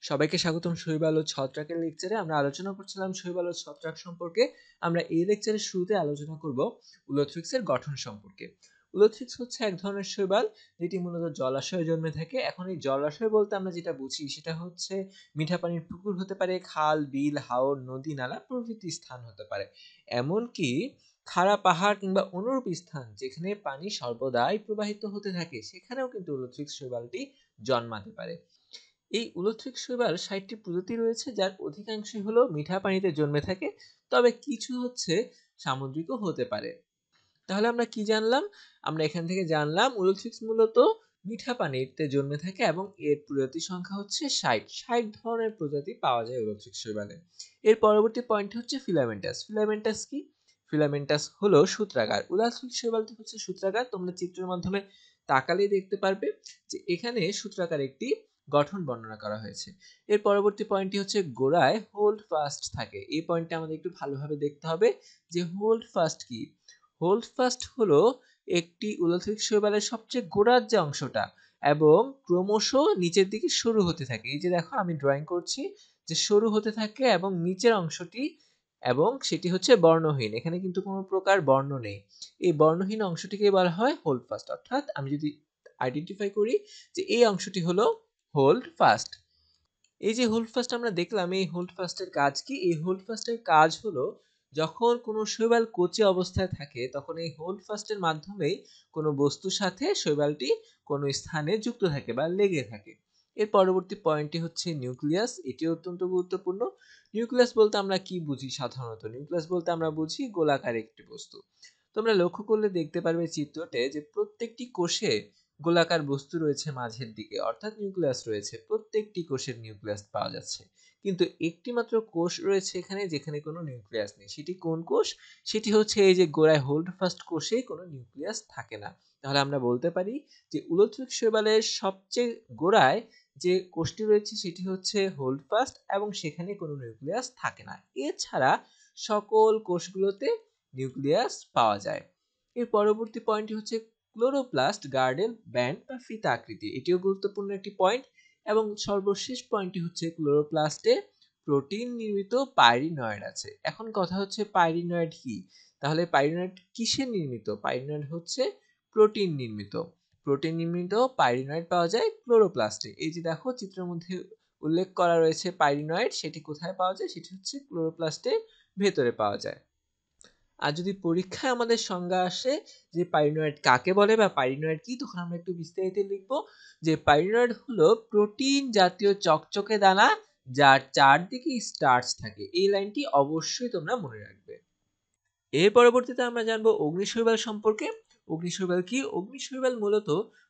সবাইকে স্বাগতম শৈবাল ও ছত্রাকের লেকচারে। আমরা আলোচনা করছিলাম শৈবাল ও ছত্রাক সম্পর্কে। আমরা এই লেকচারের শুরুতে আলোচনা করব উলোথ্রিক্সের গঠন সম্পর্কে। উলোথ্রিক্স হচ্ছে এক ধরনের শৈবাল যেটি মূলত জলাশয়ে জন্মে থাকে। এখন এই জলাশয় বলতে আমরা যেটা বুঝি সেটা হচ্ছে মিঠা পানির পুকুর হতে পারে, খাল, বিল, হাওর, নদী, নালা প্রভৃতি স্থান হতে পারে। এমনকি খাড়া পাহাড় কিংবা অনুরূপ স্থান যেখানে পানি সর্বদাই প্রবাহিত হতে থাকে সেখানেও কিন্তু উলোথ্রিক্স শৈবালটি জন্মাতে পারে। এই উলোথ্রিক্স শৈবাল ৬০টি প্রজাতি রয়েছে, যার অধিকাংশই হলো মিঠা পানিতে জন্মে থাকে, তবে কিছু হচ্ছে সামুদ্রিকও হতে পারে। তাহলে আমরা কি জানলাম? আমরা এখান থেকে জানলাম উলোথ্রিক্স মূলত মিঠা পানিতে জন্মে থাকে এবং এর প্রজাতি সংখ্যা হচ্ছে ৬০ ধরনের প্রজাতি পাওয়া যায় উলোথ্রিক্স শৈবালে। এর পরবর্তী পয়েন্ট হচ্ছে ফিলামেন্টাস। ফিলামেন্টাস কি? ফিলামেন্টাস হলো সূত্রাকার। উলোথ্রিক্স শৈবালটি হচ্ছে সূত্রাকার। তোমরা চিত্রের মাধ্যমে তাকালেই দেখতে পারবে যে এখানে সূত্রাকার একটি গঠন বর্ণনা করা হয়েছে। এর পরবর্তী পয়েন্টটি হচ্ছে গোড়ায় হোল্ড ফাস্ট থাকে। এই পয়েন্টটা আমাদের একটু ভালোভাবে দেখতে হবে যে হোল্ড ফাস্ট কি। হোল্ড ফাস্ট হলো একটি উলোথ্রিক্স শৈবালের সবচেয়ে গোড়ার যে অংশটা এবং ক্রমশ নিচের দিকে সরু হতে থাকে। এই যে দেখো আমি ড্রয়িং করছি যে সরু হতে থাকে এবং নিচের অংশটি এবং সেটি হচ্ছে বর্ণহীন। এখানে কিন্তু কোনো প্রকার বর্ণ নেই। এই বর্ণহীন অংশটিকে বলা হয় হোল্ড ফাস্ট। অর্থাৎ আমি যদি আইডেন্টিফাই করি যে এই অংশটি হলো হোল্ড ফাস্ট। এই যে হোল্ড ফাস্ট আমরা দেখলাম, এই হোল্ড ফাস্টের কাজ কি? এই হোল্ড ফাস্টের কাজ হলো যখন কোনো শৈবাল কচি অবস্থায় থাকে তখন এই হোল্ড ফাস্টের মাধ্যমেই কোনো বস্তুর সাথে শৈবালটি কোনো স্থানে যুক্ত থাকে বা লেগে থাকে। এর পরবর্তী পয়েন্টটি হচ্ছে নিউক্লিয়াস। এটি অত্যন্ত গুরুত্বপূর্ণ। নিউক্লিয়াস বলতে আমরা কি বুঝি সাধারণত? নিউক্লিয়াস বলতে আমরা বুঝি গোলাকার একটি বস্তু। তোমরা লক্ষ্য করলে দেখতে পারবে চিত্রতে যে প্রত্যেকটি কোষে গোলাকার বস্তু রয়েছে মাঝের দিকে, অর্থাৎ নিউক্লিয়াস রয়েছে। প্রত্যেকটি কোষের নিউক্লিয়াস পাওয়া যাচ্ছে, কিন্তু একটি মাত্র কোষ রয়েছে এখানে যেখানে কোনো নিউক্লিয়াস নেই। সেটি কোন কোষ? সেটি হচ্ছে এই যে গোড়ায় হোল্ড ফাস্ট কোষে কোনো নিউক্লিয়াস থাকে না। তাহলে আমরা বলতে পারি যে উলোথ্রিক্স শৈবালের সবচেয়ে গোড়ায় যে কোষটি রয়েছে সেটি হচ্ছে হোল্ড ফাস্ট এবং সেখানে কোনো নিউক্লিয়াস থাকে না। এছাড়া সকল কোষগুলোতে নিউক্লিয়াস পাওয়া যায়। এর পরবর্তী পয়েন্টটি হচ্ছে ক্লোরোপ্লাস্ট, গার্ডেল ব্যান্ড বা ফিতা আকৃতি। এটিও গুরুত্বপূর্ণ একটি পয়েন্ট। এবং সর্বশেষ পয়েন্টটি হচ্ছে ক্লোরোপ্লাস্টে প্রোটিন নির্মিত পাইরিনয়েড আছে। এখন কথা হচ্ছে পাইরিনয়েড কি? তাহলে পাইরিনয়েড কিসের নির্মিত? পাইরিনয়েড হচ্ছে প্রোটিন নির্মিত। প্রোটিন নির্মিত পাইরিনয়েড পাওয়া যায় ক্লোরোপ্লাস্টে। এই যে দেখো চিত্রের মধ্যে উল্লেখ করা রয়েছে পাইরিনয়েড, সেটি কোথায় পাওয়া যায়? সেটি হচ্ছে ক্লোরোপ্লাস্টের ভেতরে পাওয়া যায়। আর যদি পরীক্ষায় আমাদের সংজ্ঞা আসে যে পাইরিনয়েড কাকে বলে বা পাইরিনয়েড কি, তখন আমরা একটু বিস্তারিত লিখব যে পাইরিনয়েড হলো প্রোটিন জাতীয় চকচকে দানা যার চারদিকে স্টার্চ থাকে। এই লাইনটি অবশ্যই তোমরা মনে রাখবে। এর পরবর্তীতে আমরা জানবো অগ্নিশৈবাল সম্পর্কে। অগ্নিশৈবাল কি? অগ্নিশৈবাল মূলত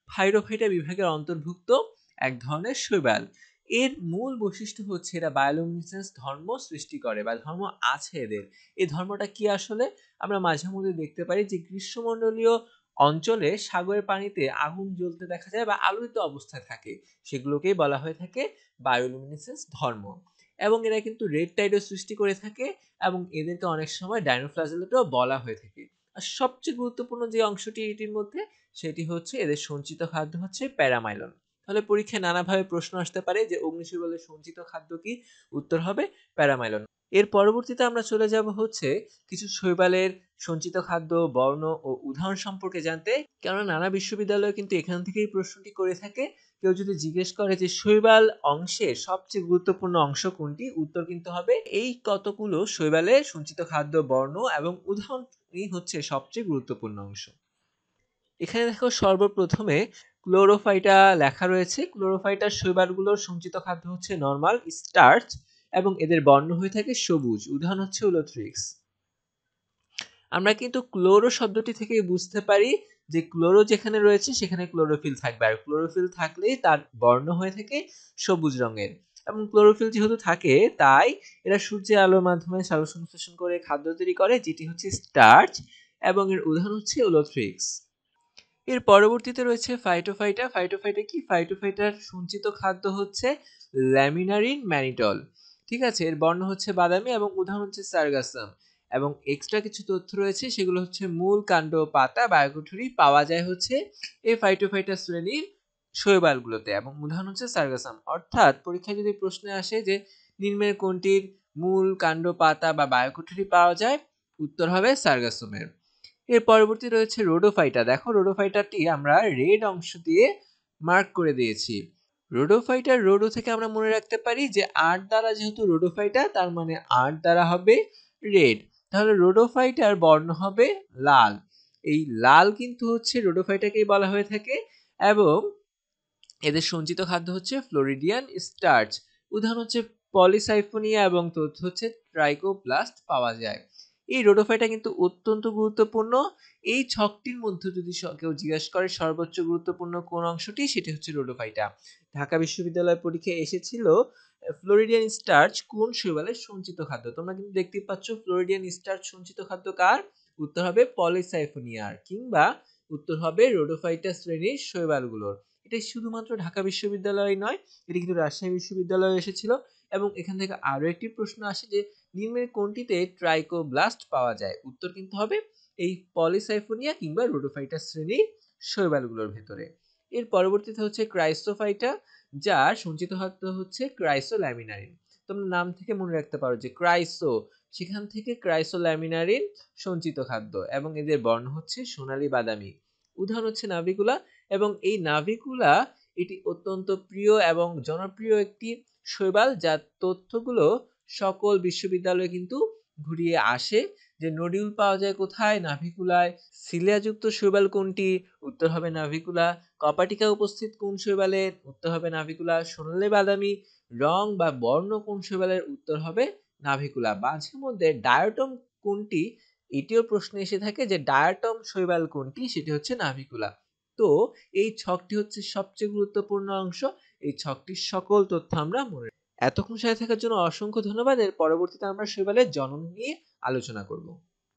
ফাইটোফাইটা বিভাগের অন্তর্ভুক্ত এক ধরনের শৈবাল। এর মূল বৈশিষ্ট্য হচ্ছে এরা বায়োলুমিনেসেন্স ধর্ম সৃষ্টি করে বা ধর্ম আছে এদের। এই ধর্মটা কি আসলে? আমরা মাঝে মধ্যে দেখতে পারি যে গ্রীষ্মমণ্ডলীয় অঞ্চলে সাগরের পানিতে আগুন জ্বলতে দেখা যায় বা আলোকিত অবস্থায় থাকে, সেগুলোকেই বলা হয়ে থাকে বায়োলুমিনেসেন্স ধর্ম। এবং এরা কিন্তু রেড টাইডও সৃষ্টি করে থাকে এবং এদেরকে অনেক সময় ডাইনোফ্লাজেলেটও বলা হয়ে থাকে। আর সবচেয়ে গুরুত্বপূর্ণ যে অংশটি এটির মধ্যে সেটি হচ্ছে এদের সঞ্চিত খাদ্য হচ্ছে প্যারামাইলন। তাহলে পরীক্ষায় নানাভাবে প্রশ্ন আসতে পারে যে অগ্নিশৈবালের সঞ্চিত খাদ্য কি? উত্তর হবে প্যারামাইলন। এর পরবর্তীতে আমরা চলে যাব হচ্ছে কিছু শৈবালের সঞ্চিত খাদ্য, বর্ণ ও উদাহরণ সম্পর্কে জানতে। কেননা নানা বিশ্ববিদ্যালয়ে কিন্তু এখান থেকেই প্রশ্নটি করে থাকে। কেউ যদি জিজ্ঞেস করে যে শৈবাল অংশের সবচেয়ে গুরুত্বপূর্ণ অংশ কোনটি, উত্তর কিন্তু হবে এই কতগুলো শৈবালের সঞ্চিত খাদ্য, বর্ণ এবং উদাহরণই হচ্ছে সবচেয়ে গুরুত্বপূর্ণ অংশ। এখানে দেখো সর্বপ্রথমে ক্লোরোফাইটা লেখা রয়েছে। ক্লোরোফাইটার শৈবালগুলোর সঞ্চিত খাদ্য হচ্ছে নরমাল স্টার্চ এবং এদের বর্ণ হয়ে থাকে সবুজ। উদাহরণ হচ্ছে উলোথ্রিক্স। আমরা কিন্তু ক্লোরো শব্দটি থেকে বুঝতে পারি যে ক্লোরো যেখানে রয়েছে সেখানে ক্লোরোফিল থাকবে, আর ক্লোরোফিল থাকলেই তার বর্ণ হয়ে থাকে সবুজ রঙের। এবং ক্লোরোফিল যেহেতু থাকে তাই এরা সূর্যের আলোর মাধ্যমে সালোকসংশ্লেষণ করে খাদ্য তৈরি করে, যেটি হচ্ছে স্টার্চ, এবং এর উদাহরণ হচ্ছে উলোথ্রিক্স। এর পরবর্তীতে রয়েছে ফাইটোফাইটা। ফাইটোফাইটা কি? ফাইটোফাইটার সঞ্চিত খাদ্য হচ্ছে ল্যামিনারিন ম্যানিটল। ঠিক আছে, এর বর্ণ হচ্ছে বাদামি এবং উদাহরণ হচ্ছে সার্গাসাম। এবং এক্সট্রা কিছু তথ্য রয়েছে, সেগুলো হচ্ছে মূল, কাণ্ড, পাতা, বায়োকুঠুরি পাওয়া যায় হচ্ছে এই ফাইটোফাইটা শ্রেণীর শৈবালগুলোতে, এবং উদাহরণ হচ্ছে সার্গাসাম। অর্থাৎ পরীক্ষায় যদি প্রশ্নে আসে যে নিম্নের কোনটির মূল, কাণ্ড, পাতা বা বায়োকুঠরি পাওয়া যায়, উত্তর হবে সার্গাসমের। এর পরবর্তী রয়েছে রোডোফাইটা। দেখো রোডোফাইটাটি আমরা রেড অংশ দিয়ে মার্ক করে দিয়েছি। রোডোফাইটার রোডো থেকে আমরা মনে রাখতে পারি যে 8 দ্বারা যেহেতু রোডোফাইটা, তার মানে 8 দ্বারা হবে রেড। তাহলে রোডোফাইটার বর্ণ হবে লাল। এই লাল কিন্তু হচ্ছে রোডোফাইটাকেই বলা হয়ে থাকে, এবং এদের সঞ্চিত খাদ্য হচ্ছে ফ্লোরিডিয়ান স্টার্চ। উদাহরণ হচ্ছে পলিসাইফোনিয়া, এবং তথ্য হচ্ছে ট্রাইকোপ্লাস্ট পাওয়া যায়। এই রোডোফাইটা কিন্তু অত্যন্ত গুরুত্বপূর্ণ। এই ছকটির মধ্যে যদি কেউ জিজ্ঞেস করে সর্বোচ্চ গুরুত্বপূর্ণ কোন অংশটি, সেটি হচ্ছে রোডোফাইটা। ঢাকা বিশ্ববিদ্যালয় পরীক্ষায় এসেছিল ফ্লোরিডিয়ান স্টার্চ কোন শৈবালের সঞ্চিত খাদ্য। তোমরা কিন্তু দেখতেই পাচ্ছ ফ্লোরিডিয়ান স্টার্চ সঞ্চিত খাদ্য কার, উত্তর হবে পলিসাইফোনিয়ার, কিংবা উত্তর হবে রোডোফাইটা শ্রেণীর শৈবালগুলোর। এটা শুধুমাত্র ঢাকা বিশ্ববিদ্যালয় নয়, এটি কিন্তু রাজশাহী বিশ্ববিদ্যালয়ে এসেছিল। এবং এখান থেকে আরো একটি প্রশ্ন আসে যে নিম্নের কোনটিতে ট্রাইকোব্লাস্ট পাওয়া যায়, উত্তর কিন্তু হবে এই পলিসাইফোনিয়া কিংবা রোডোফাইটা শ্রেণীর শৈবালগুলোর ভেতরে। এর পরবর্তীতে হচ্ছে ক্রাইসোফাইটা, যার সঞ্চিত খাদ্য হচ্ছে ক্রাইসোল্যামিনারিন। তোমরা নাম থেকে মনে রাখতে পারো যে ক্রাইসো, সেখান থেকে ক্রাইসোল্যামিনারিন সঞ্চিত খাদ্য, এবং এদের বর্ণ হচ্ছে সোনালী বাদামি। উদাহরণ হচ্ছে নাভিকুলা, এবং এই নাভিকুলা এটি অত্যন্ত প্রিয় এবং জনপ্রিয় একটি শৈবাল, যার তথ্যগুলো সকল বিশ্ববিদ্যালয়ে কিন্তু ঘুরিয়ে আসে। যে নডিউল পাওয়া যায় কোথায়, নাভিকুলায়। সিলিয়াযুক্ত শৈবাল কোনটি, উত্তর হবে নাভিকুলা। কপাটিকা উপস্থিত কোন শৈবালের, উত্তর হবে নাভিকুলা। সোনালী বাদামি রং বা বর্ণ কোন শৈবালের, উত্তর হবে নাভিকুলা। মাঝে মধ্যে ডায়াটম কোনটি, এটিও প্রশ্ন এসে থাকে যে ডায়াটম শৈবাল কোনটি, সেটি হচ্ছে নাভিকুলা। তো এই ছকটি হচ্ছে সবচেয়ে গুরুত্বপূর্ণ অংশ। এই ছকটির সকল তথ্য আমরা মনে রাখবো। এতক্ষণ সাথে থাকার জন্য অসংখ্য ধন্যবাদ। এর পরবর্তীতে আমরা শৈবালের জনন নিয়ে আলোচনা করব।